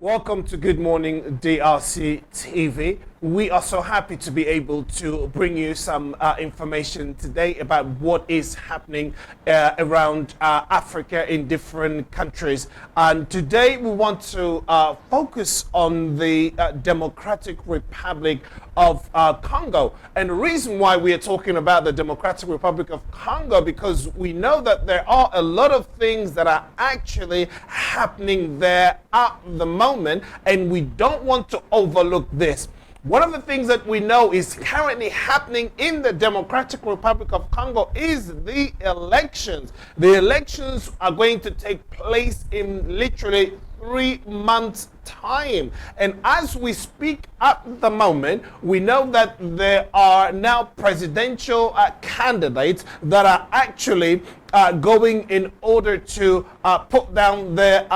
Welcome to Good Morning DRC TV. We are so happy to be able to bring you some information today about what is happening around Africa in different countries. And today we want to focus on the Democratic Republic of Congo. And the reason why we are talking about the Democratic Republic of Congo, because we know that there are a lot of things that are actually happening there at the moment, and we don't want to overlook this. One of the things that we know is currently happening in the Democratic Republic of Congo is the elections. The elections are going to take place in literally 3 months' time. And as we speak at the moment, we know that there are now presidential candidates that are actually going in order to put down their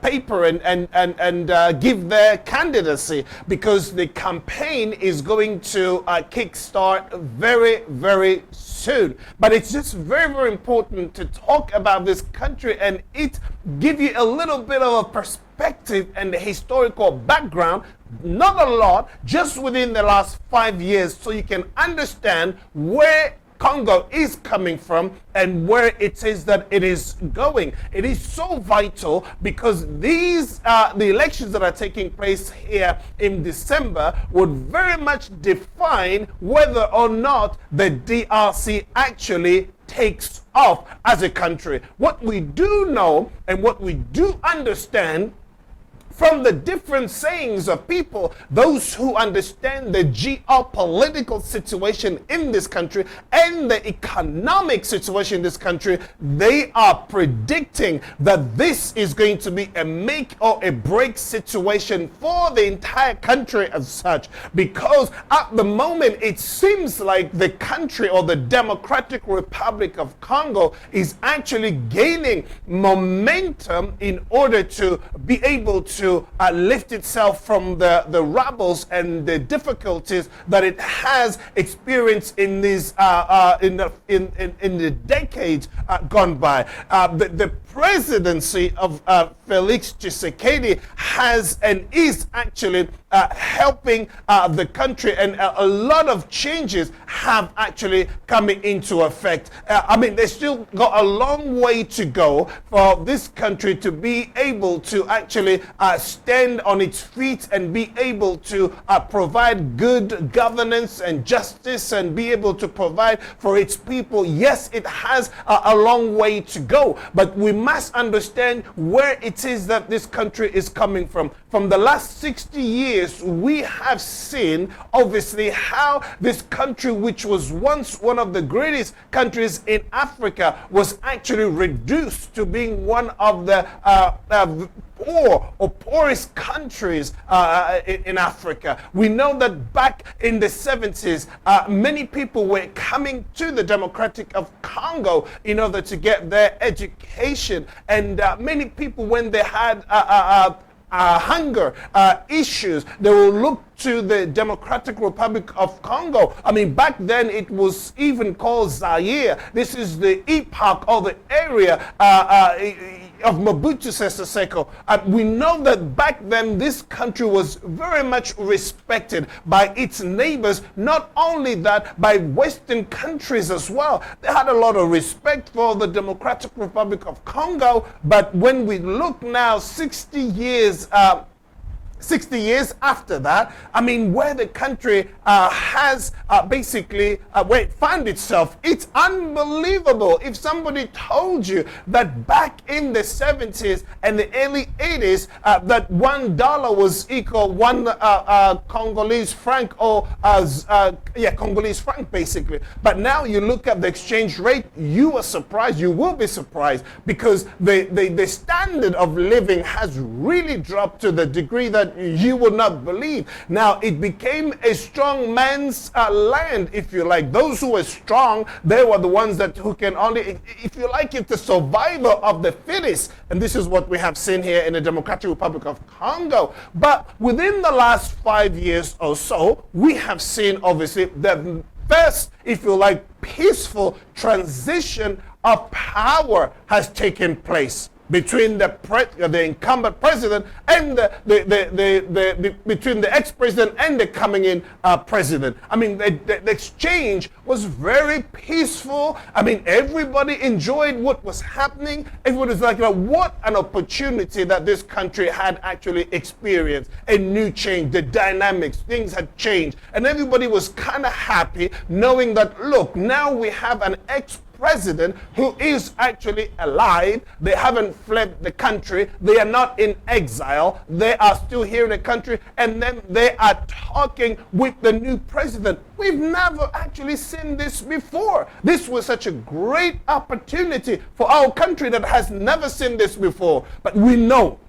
paper and give their candidacy, because the campaign is going to kickstart very, very soon. But it's just very, very important to talk about this country and it give you a little bit of a perspective and the historical background, not a lot, just within the last 5 years, so you can understand where Congo is coming from and where it is that it is going. It is so vital because these the elections that are taking place here in December would very much define whether or not the DRC actually takes off as a country. What we do know and what we do understand from the different sayings of people, those who understand the geopolitical situation in this country and the economic situation in this country, they are predicting that this is going to be a make or a break situation for the entire country as such. Because at the moment, it seems like the country, or the Democratic Republic of Congo, is actually gaining momentum in order to be able to lift itself from the rubbles and the difficulties that it has experienced in these in the decades gone by. The presidency of Felix Tshisekedi has and is actually helping the country, and a lot of changes have actually come into effect. I mean, they still got a long way to go for this country to be able to actually stand on its feet and be able to provide good governance and justice and be able to provide for its people. Yes, it has a long way to go, but we must understand where it is that this country is coming from. From the last 60 years, we have seen obviously how this country, which was once one of the greatest countries in Africa, was actually reduced to being one of the poor or poorest countries in Africa. We know that back in the 70s, many people were coming to the Democratic of Congo in order to get their education, and many people, when they had hunger issues, they will look to the Democratic Republic of Congo. I mean, back then it was even called Zaire. This is the epoch or the area of Mobutu Sese Seko. We know that back then this country was very much respected by its neighbors, not only that, by Western countries as well. They had a lot of respect for the Democratic Republic of Congo, but when we look now 60 years after that, I mean, where the country has basically where it found itself, it's unbelievable. If somebody told you that back in the 70s and the early 80s, that $1 was equal one Congolese franc, or Congolese franc basically. But now you look at the exchange rate, you are surprised. You will be surprised, because the standard of living has really dropped to the degree that you will not believe. Now, it became a strong man's land, if you like. Those who were strong, they were the ones who can only, if you like, it's the survival of the fittest. And this is what we have seen here in the Democratic Republic of Congo. But within the last 5 years or so, we have seen, obviously, the first, if you like, peaceful transition of power has taken place. between the incumbent president and between the ex-president and the coming in president. I mean, the exchange was very peaceful. I mean, everybody enjoyed what was happening. Everybody was like, what an opportunity that this country had actually experienced. A new change, the dynamics, things had changed. And everybody was kind of happy knowing that, look, now we have an ex-president who is actually alive. They haven't fled the country. They are not in exile. They are still here in the country, and then they are talking with the new president. We've never actually seen this before. This was such a great opportunity for our country that has never seen this before. But we know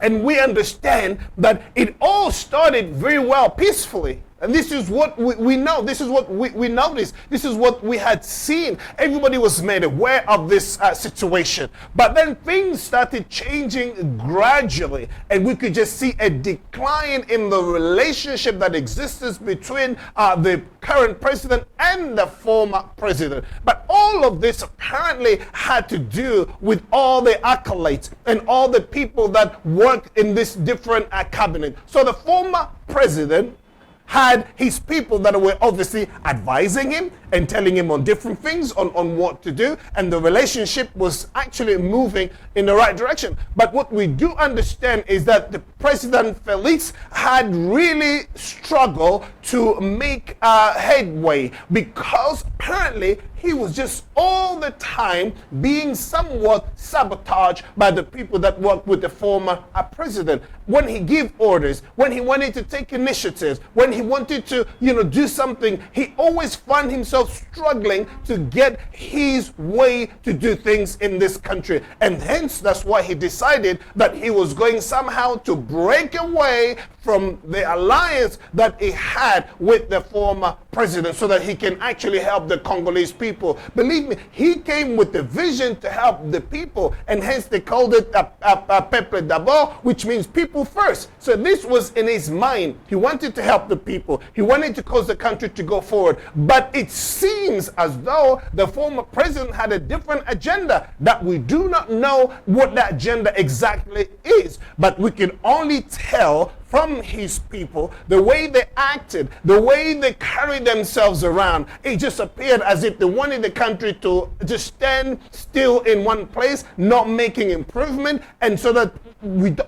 and we understand that it all started very well peacefully. And this is what we know. This is what we noticed. This is what we had seen. Everybody was made aware of this situation. But then things started changing gradually. And we could just see a decline in the relationship that exists between the current president and the former president. But all of this apparently had to do with all the accolades and all the people that work in this different cabinet. So the former president had his people that were obviously advising him and telling him on different things on what to do, and the relationship was actually moving in the right direction. But what we do understand is that the President Felix had really struggled to make headway, because apparently he was just all the time being somewhat sabotaged by the people that worked with the former president. When he gave orders, when he wanted to take initiatives, when he wanted to, do something, he always found himself struggling to get his way to do things in this country. And hence, that's why he decided that he was going somehow to break away from the alliance that he had with the former president so that he can actually help the Congolese people. Believe me, he came with the vision to help the people, and hence they called it Peuple d'abord, which means people first. So this was in his mind. He wanted to help the people. He wanted to cause the country to go forward. But it seems as though the former president had a different agenda that we do not know what that agenda exactly is. But we can only tell from his people, the way they acted, the way they carried themselves around, it just appeared as if they wanted the country to just stand still in one place, not making improvement, and so that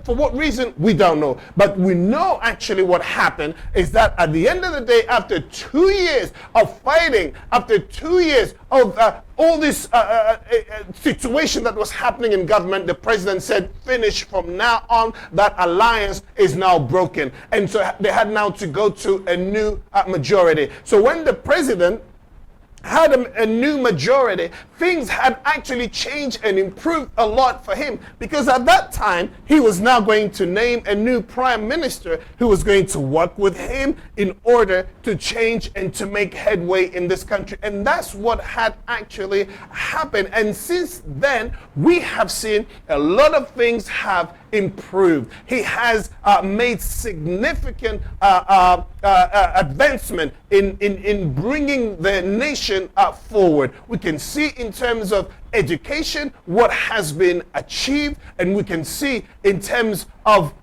for what reason, we don't know. But we know actually what happened is that at the end of the day, after 2 years of fighting, after 2 years of all this situation that was happening in government, the president said, finish from now on. That alliance is now broken. And so they had now to go to a new majority. So when the president had a new majority, things had actually changed and improved a lot for him, because at that time he was now going to name a new prime minister who was going to work with him in order to change and to make headway in this country. And that's what had actually happened. And since then, we have seen a lot of things have improved. He has made significant advancement in bringing the nation forward. We can see in terms of education what has been achieved, and we can see in terms of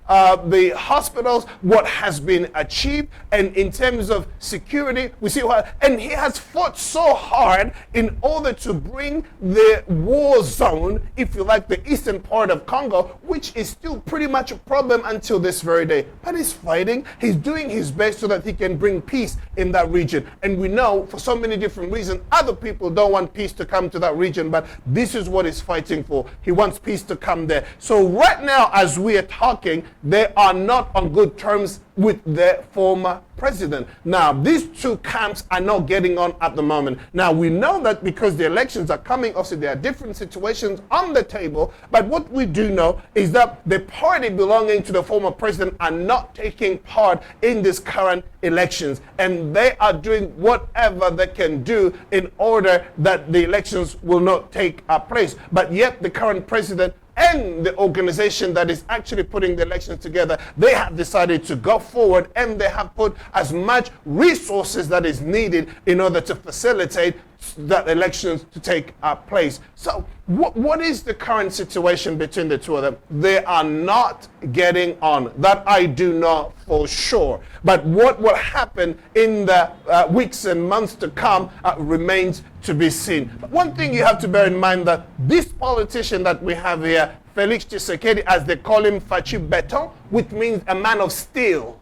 the hospitals what has been achieved, and in terms of security we see what, and he has fought so hard in order to bring the war zone, if you like, the eastern part of Congo, which is still pretty much a problem until this very day. But he's fighting, he's doing his best so that he can bring peace in that region. And we know for so many different reasons other people don't want peace to come to that region, but this is what he's fighting for. He wants peace to come there. So right now, as we are talking, they are not on good terms with the former president. Now, these two camps are not getting on at the moment. Now, we know that because the elections are coming, obviously there are different situations on the table, but what we do know is that the party belonging to the former president are not taking part in these current elections, and they are doing whatever they can do in order that the elections will not take place. But yet the current president and the organization that is actually putting the elections together, they have decided to go forward, and they have put as much resources that is needed in order to facilitate that elections to take place. So what is the current situation between the two of them? They are not getting on. That I do know for sure. But what will happen in the weeks and months to come remains to be seen. But one thing you have to bear in mind, that this politician that we have here, Felix Tshisekedi, as they call him, Fachi Beton, which means a man of steel.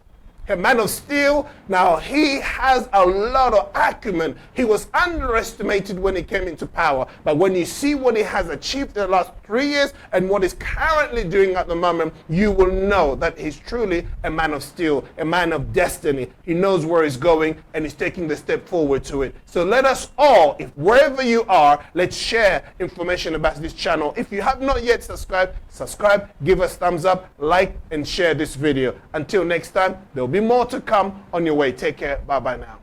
A man of steel. Now, he has a lot of acumen. He was underestimated when he came into power. But when you see what he has achieved in the last 3 years and what he's currently doing at the moment, you will know that he's truly a man of steel, a man of destiny. He knows where he's going and he's taking the step forward to it. So let us all, if wherever you are, let's share information about this channel. If you have not yet subscribe, give us thumbs up, like, and share this video. Until next time, there will be more to come on your way. Take care. Bye-bye now.